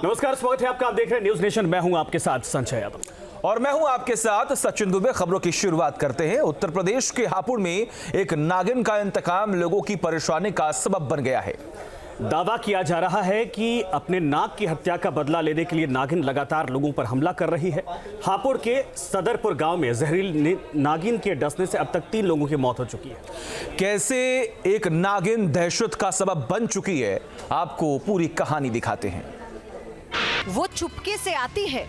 नमस्कार, स्वागत है आपका। आप देख रहे हैं न्यूज नेशन। मैं हूं आपके साथ संजय यादव और मैं हूं आपके साथ सचिन दुबे। खबरों की शुरुआत करते हैं। उत्तर प्रदेश के हापुड़ में एक नागिन का इंतकाम लोगों की परेशानी का सबब बन गया है। दावा किया जा रहा है कि अपने नाग की हत्या का बदला लेने के लिए नागिन लगातार लोगों पर हमला कर रही है। हापुड़ के सदरपुर गांव में जहरीली नागिन के डसने से अब तक 3 लोगों की मौत हो चुकी है। कैसे एक नागिन दहशत का सबब बन चुकी है, आपको पूरी कहानी दिखाते हैं। वो चुपके से आती है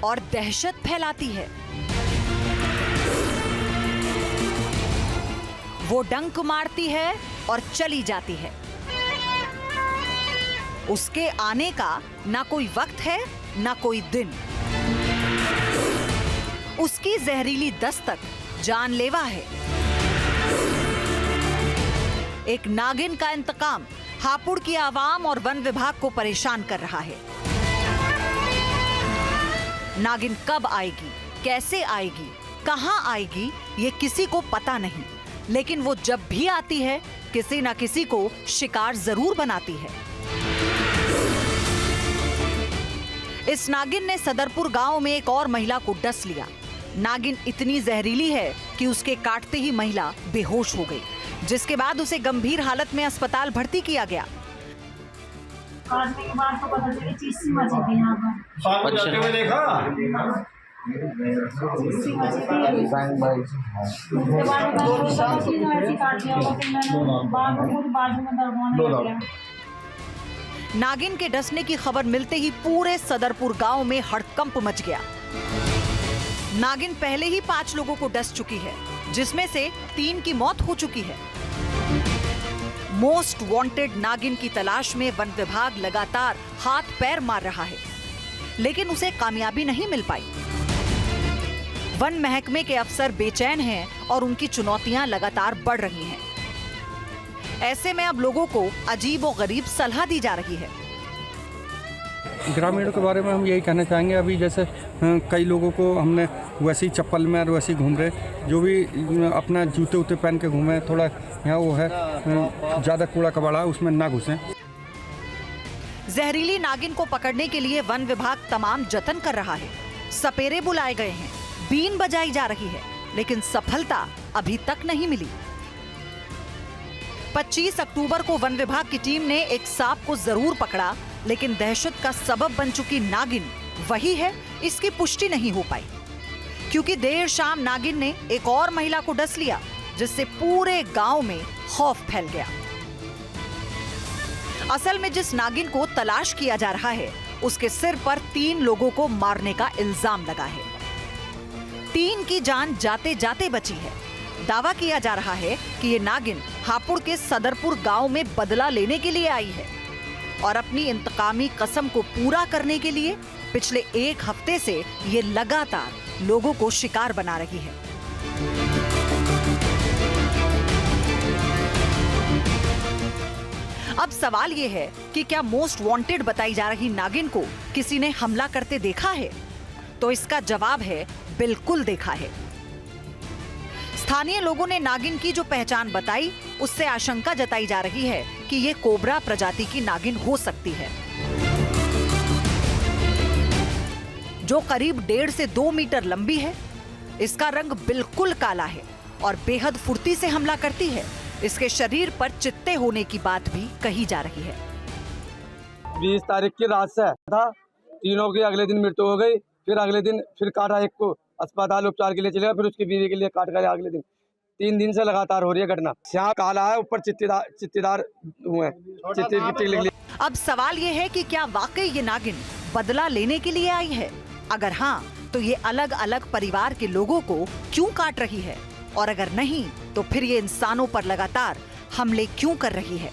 और दहशत फैलाती है। वो डंक मारती है और चली जाती है। उसके आने का ना कोई वक्त है ना कोई दिन। उसकी जहरीली दस्तक जानलेवा है। एक नागिन का इंतकाम हापुड़ की आवाम और वन विभाग को परेशान कर रहा है। नागिन कब आएगी, कैसे आएगी, कहां आएगी, ये किसी को पता नहीं, लेकिन वो जब भी आती है किसी न किसी को शिकार जरूर बनाती है। इस नागिन ने सदरपुर गांव में एक और महिला को डस लिया। नागिन इतनी जहरीली है कि उसके काटते ही महिला बेहोश हो गई, जिसके बाद उसे गंभीर हालत में अस्पताल भर्ती किया गया। काटने के बाद तो पता चली चीज सी मची थी यहाँ पर। जाते हुए देखा उसके बाद ऐसी काट दिया होगा, फिर मैंने बाजू में दर्द होने लग गया। नागिन के डसने की खबर मिलते ही पूरे सदरपुर गांव में हड़कंप मच गया। नागिन पहले ही 5 लोगों को डस चुकी है, जिसमें से 3 की मौत हो चुकी है। मोस्ट वांटेड नागिन की तलाश में वन विभाग लगातार हाथ पैर मार रहा है, लेकिन उसे कामयाबी नहीं मिल पाई। वन महकमे के अफसर बेचैन हैं और उनकी चुनौतियां लगातार बढ़ रही हैं। ऐसे में अब लोगों को अजीब और गरीब सलाह दी जा रही है। ग्रामीणों के बारे में हम यही कहना चाहेंगे, अभी जैसे कई लोगों को हमने वैसी चप्पल में और वैसी घूम रहे, जो भी अपना जूते उते पहन के घूमे, थोड़ा यहाँ वो है ज़्यादा कूड़ा कबाड़ा उसमें ना घुसें। जहरीली नागिन को पकड़ने के लिए वन विभाग तमाम जतन कर रहा है। सपेरे बुलाए गए हैं, बीन बजाई जा रही है, लेकिन सफलता अभी तक नहीं मिली। 25 अक्टूबर को वन विभाग की टीम ने एक सांप को जरूर पकड़ा, लेकिन दहशत का सबब बन चुकी नागिन वही है, इसकी पुष्टि नहीं हो पाई, क्योंकि देर शाम नागिन ने एक और महिला को डस लिया, जिससे पूरे गांव में खौफ फैल गया। असल में जिस नागिन को तलाश किया जा रहा है, उसके सिर पर 3 लोगों को मारने का इल्जाम लगा है। 3 की जान जाते जाते बची है। दावा किया जा रहा है कि ये नागिन हापुड़ के सदरपुर गांव में बदला लेने के लिए आई है और अपनी इंतकामी कसम को पूरा करने के लिए पिछले 1 हफ्ते से ये लगातार लोगों को शिकार बना रही है। अब सवाल ये है कि क्या मोस्ट वांटेड बताई जा रही नागिन को किसी ने हमला करते देखा है? तो इसका जवाब है बिल्कुल देखा है। स्थानीय लोगों ने नागिन की जो पहचान बताई, उससे आशंका जताई जा रही है कि ये कोबरा प्रजाति की नागिन हो सकती है, जो करीब 1.5 से 2 मीटर लंबी है। इसका रंग बिल्कुल काला है और बेहद फुर्ती से हमला करती है। इसके शरीर पर चित्ते होने की बात भी कही जा रही है। 20 तारीख की रात से था, तीनों की अगले दिन मृत्यु हो गई। फिर अगले दिन फिर काटा, एक को अस्पताल उपचार के लिए चलेगा, फिर उसकी बीवी के लिए काट गया अगले दिन। 3 दिन से लगातार हो रही है घटना। यहाँ काला है, ऊपर चित्तीदार हुए, चित्ती की टिक निकली। अब सवाल ये है कि क्या वाकई ये नागिन बदला लेने के लिए आई है? अगर हाँ, तो ये अलग अलग परिवार के लोगों को क्यों काट रही है? और अगर नहीं, तो फिर ये इंसानों पर लगातार हमले क्यों कर रही है?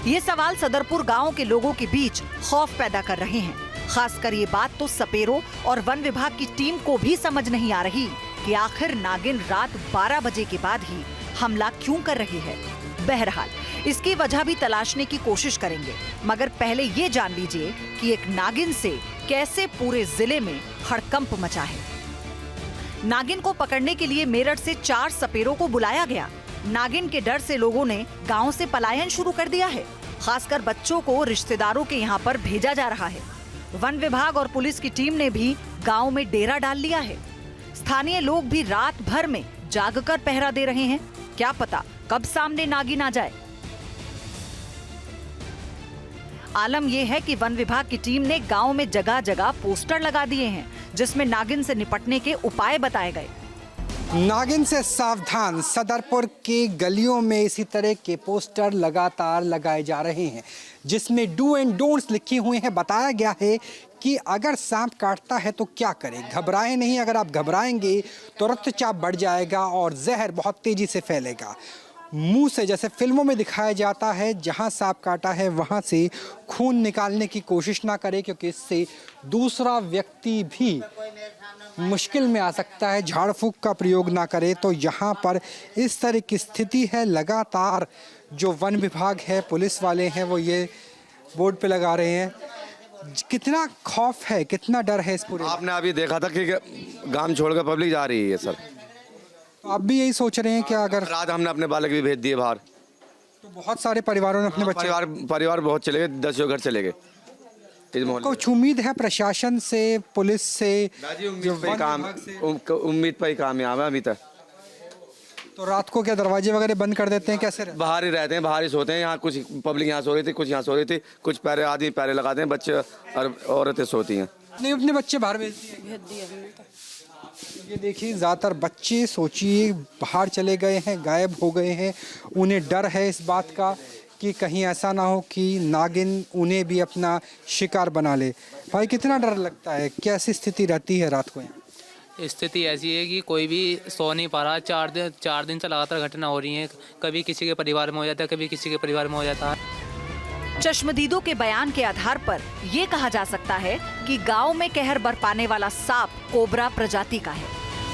ये सवाल सदरपुर गांव के लोगों के बीच खौफ पैदा कर रहे हैं। खासकर ये बात तो सपेरों और वन विभाग की टीम को भी समझ नहीं आ रही कि आखिर नागिन रात 12 बजे के बाद ही हमला क्यों कर रही है। बहरहाल इसकी वजह भी तलाशने की कोशिश करेंगे, मगर पहले ये जान लीजिए कि एक नागिन से कैसे पूरे जिले में हड़कंप मचा है। नागिन को पकड़ने के लिए मेरठ से 4 सपेरों को बुलाया गया। नागिन के डर से लोगों ने गांव से पलायन शुरू कर दिया है। खासकर बच्चों को रिश्तेदारों के यहाँ पर भेजा जा रहा है। वन विभाग और पुलिस की टीम ने भी गांव में डेरा डाल लिया है। स्थानीय लोग भी रात भर में जागकर पहरा दे रहे हैं। क्या पता कब सामने नागिन आ जाए। आलम यह है कि वन विभाग की टीम ने गांव में जगह जगह पोस्टर लगा दिए हैं, जिसमें नागिन से निपटने के उपाय बताए गए। नागिन से सावधान, सदरपुर के गलियों में इसी तरह के पोस्टर लगातार लगाए जा रहे हैं, जिसमें डू एंड डोंट्स लिखे हुए हैं। बताया गया है कि अगर सांप काटता है तो क्या करें, घबराएं नहीं। अगर आप घबराएंगे तो रक्तचाप बढ़ जाएगा और जहर बहुत तेजी से फैलेगा। मुंह से, जैसे फिल्मों में दिखाया जाता है, जहां सांप काटा है वहां से खून निकालने की कोशिश ना करें, क्योंकि इससे दूसरा व्यक्ति भी मुश्किल में आ सकता है। झाड़ फूंक का प्रयोग ना करें। तो यहाँ पर इस तरह की स्थिति है। लगातार जो वन विभाग है, पुलिस वाले हैं, वो ये बोर्ड पे लगा रहे हैं। कितना खौफ है, कितना डर है इस पूरे? आपने अभी देखा था कि गांव छोड़कर पब्लिक जा रही है सर। तो आप भी यही सोच रहे हैं कि अगर रात हमने अपने बालक भी भेज दिए बाहर, तो बहुत सारे परिवारों ने अपने बच्चे, परिवार बहुत चले गए, 10 घर चले गए। कुछ उम्मीद है प्रशासन से, पुलिस से? उम्मीद पर ही कामयाब है अभी तक। तो रात को क्या दरवाजे वगैरह बंद कर देते हैं, कैसे? बाहर ही रहते हैं, बाहर ही सोते हैं। यहाँ कुछ पब्लिक यहाँ सो रही थी, कुछ यहाँ सो रही थी, कुछ पैरे आदमी पैरे लगाते हैं, बच्चे और औरतें सोती हैं। नहीं, अपने बच्चे बाहर भेज दिए। ये देखिए, ज़्यादातर बच्चे, सोचिए, बाहर चले गए हैं, गायब हो गए हैं। उन्हें डर है इस बात का कि कहीं ऐसा ना हो कि नागिन उन्हें भी अपना शिकार बना ले। भाई, कितना डर लगता है, कैसी स्थिति रहती है रात को यहाँ? स्थिति ऐसी है कि कोई भी सो नहीं पा रहा। 4 दिन से लगातार घटना हो रही है। कभी किसी के परिवार में हो जाता है, कभी किसी के परिवार में हो जाता है। चश्मदीदों के बयान के आधार पर ये कहा जा सकता है कि गांव में कहर बरपाने वाला सांप कोबरा प्रजाति का है,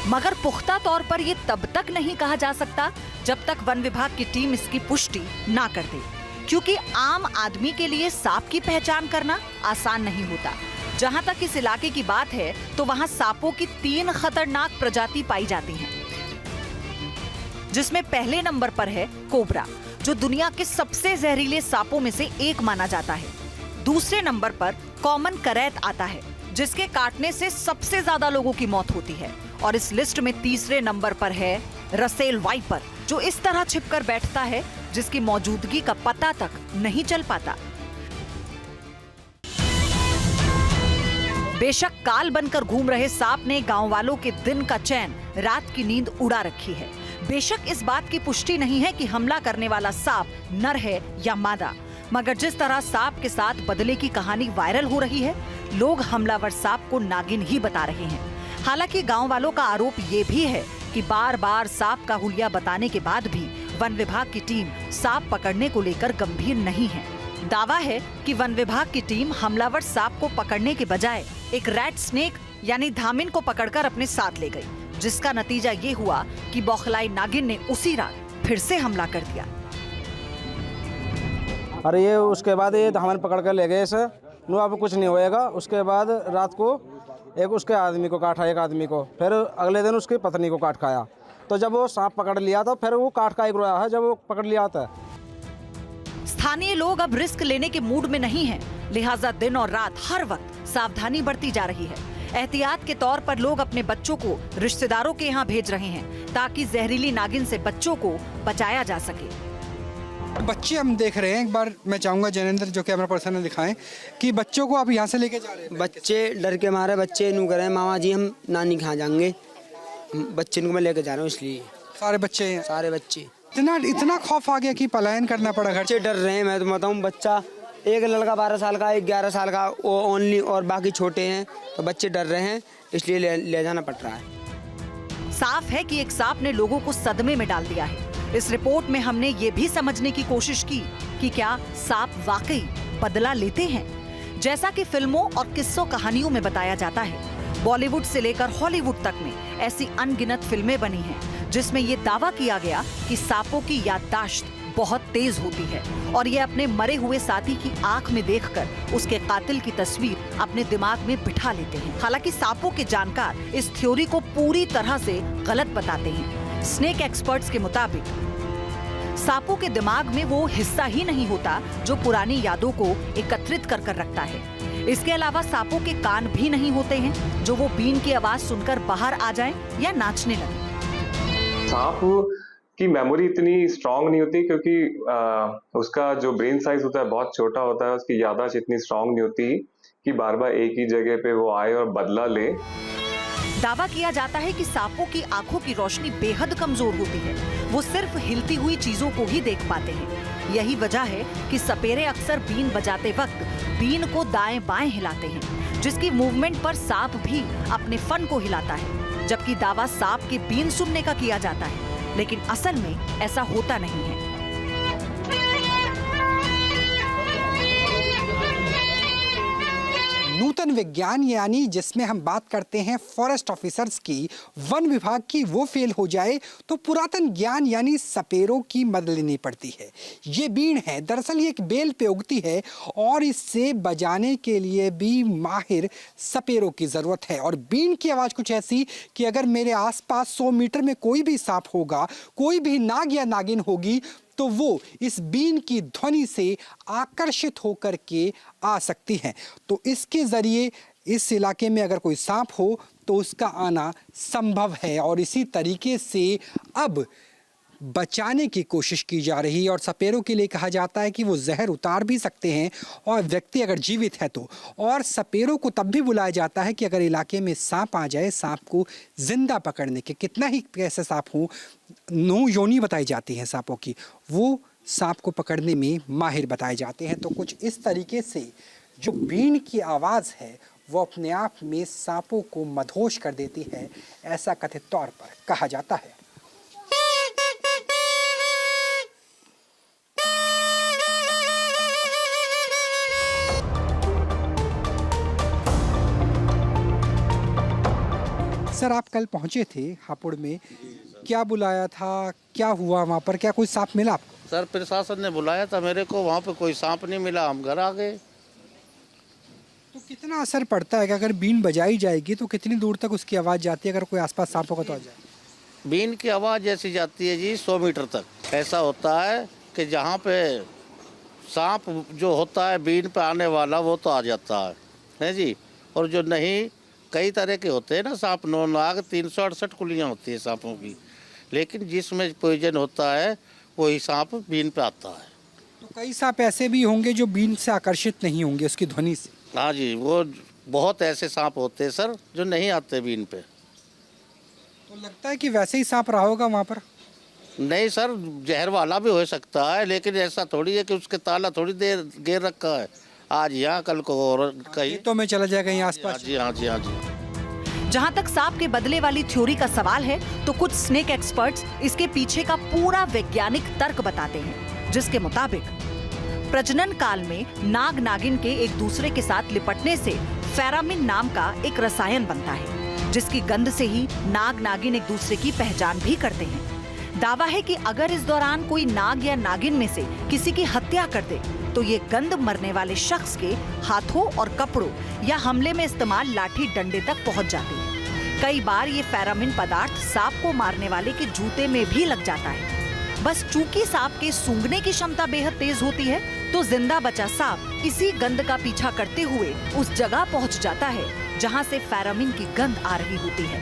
मगर पुख्ता तौर पर ये तब तक नहीं कहा जा सकता जब तक वन विभाग की टीम इसकी पुष्टि ना कर दे, क्योंकि आम आदमी के लिए सांप की पहचान करना आसान नहीं होता। जहां तक इस इलाके की बात है तो वहां सांपों की 3 खतरनाक प्रजाति पाई जाती हैं, जिसमें पहले नंबर पर है कोबरा, जो दुनिया के सबसे जहरीले सांपों में से एक माना जाता है। दूसरे नंबर पर कॉमन करैत आता है, जिसके काटने से सबसे ज्यादा लोगों की मौत होती है। और इस लिस्ट में तीसरे नंबर पर है रसेल वाइपर, जो इस तरह छिपकर बैठता है जिसकी मौजूदगी का पता तक नहीं चल पाता। बेशक काल बनकर घूम रहे सांप ने गांव वालों के दिन का चैन, रात की नींद उड़ा रखी है। बेशक इस बात की पुष्टि नहीं है कि हमला करने वाला सांप नर है या मादा, मगर जिस तरह सांप के साथ बदले की कहानी वायरल हो रही है, लोग हमलावर सांप को नागिन ही बता रहे हैं। हालांकि गांव वालों का आरोप ये भी है कि बार बार सांप का हुलिया बताने के बाद भी वन विभाग की टीम सांप पकड़ने को लेकर गंभीर नहीं है। दावा है कि वन विभाग की टीम हमलावर सांप को पकड़ने के बजाय एक रैट स्नेक यानी धामिन को पकड़कर अपने साथ ले गई, जिसका नतीजा ये हुआ कि बौखलाई नागिन ने उसी रात फिर से हमला कर दिया। अरे ये उसके बाद ये धामिन पकड़ कर ले गए इसे, नो अब कुछ नहीं होएगा। उसके बाद रात को एक उसके आदमी को काटा, एक आदमी को, फिर अगले दिन उसकी पत्नी को काट खाया। तो जब वो सांप पकड़ लिया तो फिर वो काट का एक रोया है जब वो पकड़ लिया था। स्थानीय लोग अब रिस्क लेने के मूड में नहीं हैं, लिहाजा दिन और रात हर वक्त सावधानी बरती जा रही है। एहतियात के तौर पर लोग अपने बच्चों को रिश्तेदारों के यहाँ भेज रहे हैं, ताकि जहरीली नागिन से बच्चों को बचाया जा सके। बच्चे हम देख रहे हैं, एक बार मैं चाहूंगा जैनेंद्र जो कैमरा पर्सन ने दिखाएं कि बच्चों को आप यहाँ से लेके जा रहे हैं। बच्चे डर के मारे बच्चे नू कह रहे हैं मामा जी हम नानी के यहाँ जाएंगे, बच्चे को मैं लेके जा रहा हूँ, इसलिए सारे बच्चे हैं। सारे बच्चे इतना खौफ आ गया कि पलायन करना पड़ा। बच्चे डर रहे हैं। मैं तो बताऊँ, बच्चा एक लड़का 12 साल का, एक 11 साल का, वो ओनली, और बाकी छोटे हैं, तो बच्चे डर रहे हैं, इसलिए ले जाना पड़ रहा है। साफ है कि एक सांप ने लोगों को सदमे में डाल दिया है। इस रिपोर्ट में हमने ये भी समझने की कोशिश की कि क्या सांप वाकई बदला लेते हैं, जैसा कि फिल्मों और किस्सों कहानियों में बताया जाता है। बॉलीवुड से लेकर हॉलीवुड तक में ऐसी अनगिनत फिल्में बनी हैं, जिसमें ये दावा किया गया कि सांपों की याददाश्त बहुत तेज होती है और ये अपने मरे हुए साथी की आंख में देखकर उसके कातिल की तस्वीर अपने दिमाग में बिठा लेते हैं। हालांकि सांपों के जानकार इस थ्योरी को पूरी तरह से गलत बताते हैं। स्नेक एक्सपर्ट्स के मुताबिक सांपों के दिमाग में वो हिस्सा ही नहीं होता जो पुरानी यादों को एकत्रित कर कर रखता है। इसके अलावा सांपों के कान भी नहीं होते हैं जो वो बीन की आवाज सुनकर बाहर आ जाएं या नाचने लगे। सांप की मेमोरी इतनी स्ट्रांग नहीं होती क्योंकि उसका जो ब्रेन साइज होता है बहुत छोटा होता है। उसकी याददाश्त इतनी स्ट्रांग नहीं होती कि बार बार एक ही जगह पे वो आए और बदला ले। दावा किया जाता है कि सांपों की आंखों की रोशनी बेहद कमजोर होती है। वो सिर्फ हिलती हुई चीजों को ही देख पाते हैं। यही वजह है कि सपेरे अक्सर बीन बजाते वक्त बीन को दाएं बाएं हिलाते हैं, जिसकी मूवमेंट पर सांप भी अपने फन को हिलाता है। जबकि दावा सांप के बीन सुनने का किया जाता है, लेकिन असल में ऐसा होता नहीं है। नूतन विज्ञान यानी जिसमें हम बात करते हैं फॉरेस्ट ऑफिसर्स की, वन विभाग की, वो फेल हो जाए तो पुरातन ज्ञान यानी सपेरों की मदद लेनी पड़ती है। ये बीन है, दरअसल ये एक बेल पे उगती है और इससे बजाने के लिए भी माहिर सपेरों की ज़रूरत है। और बीन की आवाज़ कुछ ऐसी कि अगर मेरे आसपास 100 मीटर में कोई भी सांप होगा, कोई भी नाग या नागिन होगी, तो वो इस बीन की ध्वनि से आकर्षित होकर के आ सकती हैं। तो इसके ज़रिए इस इलाके में अगर कोई सांप हो तो उसका आना संभव है। और इसी तरीके से अब बचाने की कोशिश की जा रही है। और सपेरों के लिए कहा जाता है कि वो जहर उतार भी सकते हैं और व्यक्ति अगर जीवित है तो। और सपेरों को तब भी बुलाया जाता है कि अगर इलाके में सांप आ जाए, सांप को जिंदा पकड़ने के, कितना ही कैसे सांप हो, 9 योनि बताई जाती हैं सांपों की, वो सांप को पकड़ने में माहिर बताए जाते हैं। तो कुछ इस तरीके से जो बीन की आवाज़ है वो अपने आप में सांपों को मदहोश कर देती है, ऐसा कथित तौर पर कहा जाता है। सर, आप कल पहुंचे थे हापुड़ में, क्या बुलाया था, क्या हुआ वहाँ पर, क्या कोई सांप मिला आपको? सर, प्रशासन ने बुलाया था मेरे को, वहाँ पे कोई सांप नहीं मिला, हम घर आ गए। तो कितना असर पड़ता है कि अगर बीन बजाई जाएगी तो कितनी दूर तक उसकी आवाज़ जाती है अगर कोई आसपास सांप होगा तो आ जाए? बीन की आवाज़ ऐसी जाती है जी 100 मीटर तक। ऐसा होता है कि जहाँ पे सांप जो होता है बीन पे आने वाला वो तो आ जाता है जी। और जो नहीं, कई तरह के होते हैं ना सांप, 9 नाग, 368 कुलियाँ होती है सांपों की, लेकिन जिसमें पॉइजन होता है वही सांप बीन पे आता है। तो कई सांप ऐसे भी होंगे जो बीन से आकर्षित नहीं होंगे उसकी ध्वनि से? हाँ जी, वो बहुत ऐसे सांप होते हैं सर जो नहीं आते बीन पे। तो लगता है कि वैसे ही सांप रहा होगा वहाँ पर? नहीं सर, जहर वाला भी हो सकता है, लेकिन ऐसा थोड़ी है कि उसके ताला थोड़ी देर घेर रखा है, आज यहाँ कल को और कहीं तो मैं चला जाएगा यहाँ आसपास। जी हाँ जी हाँ जी। जहां तक सांप के बदले वाली थ्योरी का सवाल है तो कुछ स्नेक एक्सपर्ट्स इसके पीछे का पूरा वैज्ञानिक तर्क बताते हैं, जिसके मुताबिक प्रजनन काल में नाग नागिन के एक दूसरे के साथ लिपटने से फेरामिन नाम का एक रसायन बनता है, जिसकी गंध से ही नाग नागिन एक दूसरे की पहचान भी करते हैं। दावा है कि अगर इस दौरान कोई नाग या नागिन में से किसी की हत्या कर दे तो ये गंध मरने वाले शख्स के हाथों और कपड़ों या हमले में इस्तेमाल लाठी डंडे तक पहुंच जाती है। कई बार ये फेरामिन पदार्थ सांप को मारने वाले के जूते में भी लग जाता है। बस चूंकि सांप के सूंघने की क्षमता बेहद तेज होती है तो जिंदा बचा सांप इसी गंध का पीछा करते हुए उस जगह पहुंच जाता है जहां से फेरामिन की गंध आ रही होती है।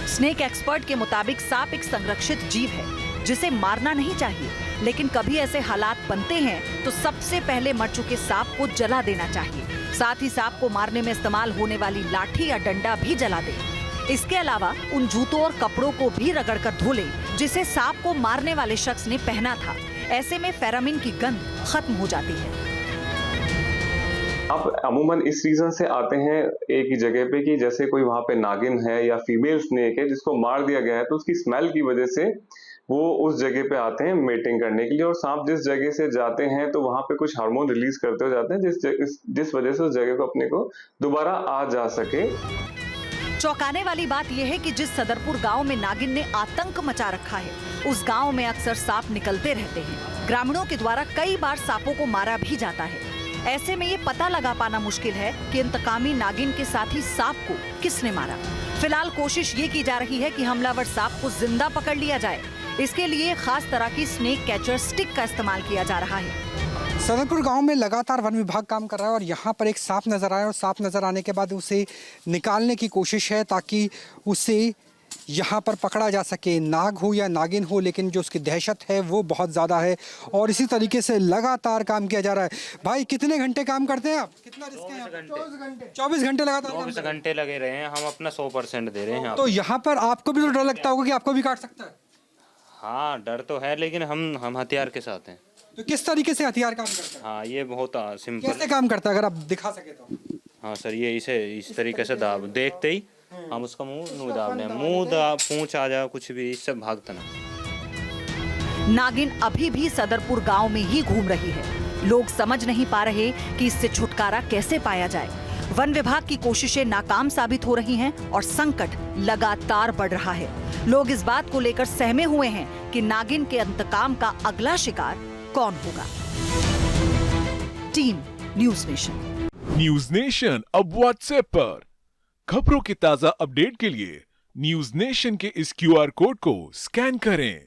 स्नेक एक्सपर्ट के मुताबिक सांप एक संरक्षित जीव है जिसे मारना नहीं चाहिए, लेकिन कभी ऐसे हालात बनते हैं तो सबसे पहले मर चुके सांप को जला देना चाहिए। साथ ही सांप को मारने में इस्तेमाल होने वाली लाठी या डंडा भी जला दे। इसके अलावा उन जूतों और कपड़ों को भी रगड़कर धो ले जिसे सांप को मारने वाले शख्स ने पहना था। ऐसे में फेरामिन की गंध खत्म हो जाती है। आप अमूमन इस रीजन से आते हैं एक ही जगह पे कि जैसे कोई वहां पे नागिन है या फीमेल स्नेक है जिसको मार दिया गया है, तो उसकी स्मेल की वजह से वो उस जगह पे आते हैं मेटिंग करने के लिए। और सांप जिस जगह से जाते हैं तो वहां पे कुछ हार्मोन रिलीज करते हो जाते हैं जिस वजह से उस जगह को अपने को दोबारा आ जा सके। चौंकाने वाली बात यह है कि जिस सदरपुर गांव में नागिन ने आतंक मचा रखा है, उस गांव में अक्सर सांप निकलते रहते हैं। ग्रामीणों के द्वारा कई बार सांपों को मारा भी जाता है। ऐसे में ये पता लगा पाना मुश्किल है कि इंतकामी नागिन के साथ ही सांप को किसने मारा। फिलहाल कोशिश ये की जा रही है कि हमलावर सांप को जिंदा पकड़ लिया जाए। इसके लिए खास तरह की स्नेक कैचर स्टिक का इस्तेमाल किया जा रहा है। सदरपुर गांव में लगातार वन विभाग काम कर रहा है और यहाँ पर एक सांप नजर आया और सांप नजर आने के बाद उसे निकालने की कोशिश है ताकि उसे यहाँ पर पकड़ा जा सके। नाग हो या नागिन हो, लेकिन जो उसकी दहशत है वो बहुत ज़्यादा है और इसी तरीके से लगातार काम किया जा रहा है। भाई कितने घंटे काम करते हैं आप? कितना रिस्क है? 24 घंटे लगातार? 24 घंटे लगे रहे हैं, हम अपना 100% दे रहे हैं। तो यहाँ पर आपको भी तो डर लगता होगा कि आपको भी काट सकता है? हाँ डर तो है, लेकिन हम हथियार के साथ हैं। तो किस तरीके से हथियार काम करता है? हाँ ये बहुत सिंपल कैसे काम करता है, अगर आप दिखा सके तो? हाँ सर, ये इसे इस तरीके से दाब देखते ही हम उसका मुंह दाब लें, पूंछ आ जाए कुछ भी, इससे भागता ना। नागिन अभी भी सदरपुर गांव में ही घूम रही है। लोग समझ नहीं पा रहे कि इससे छुटकारा कैसे पाया जाए। वन विभाग की कोशिशें नाकाम साबित हो रही हैं और संकट लगातार बढ़ रहा है। लोग इस बात को लेकर सहमे हुए हैं कि नागिन के इंतकाम का अगला शिकार कौन होगा। Team news nation. News nation अब व्हाट्सएप पर खबरों के ताजा अपडेट के लिए न्यूज़ नेशन के इस QR कोड को स्कैन करें।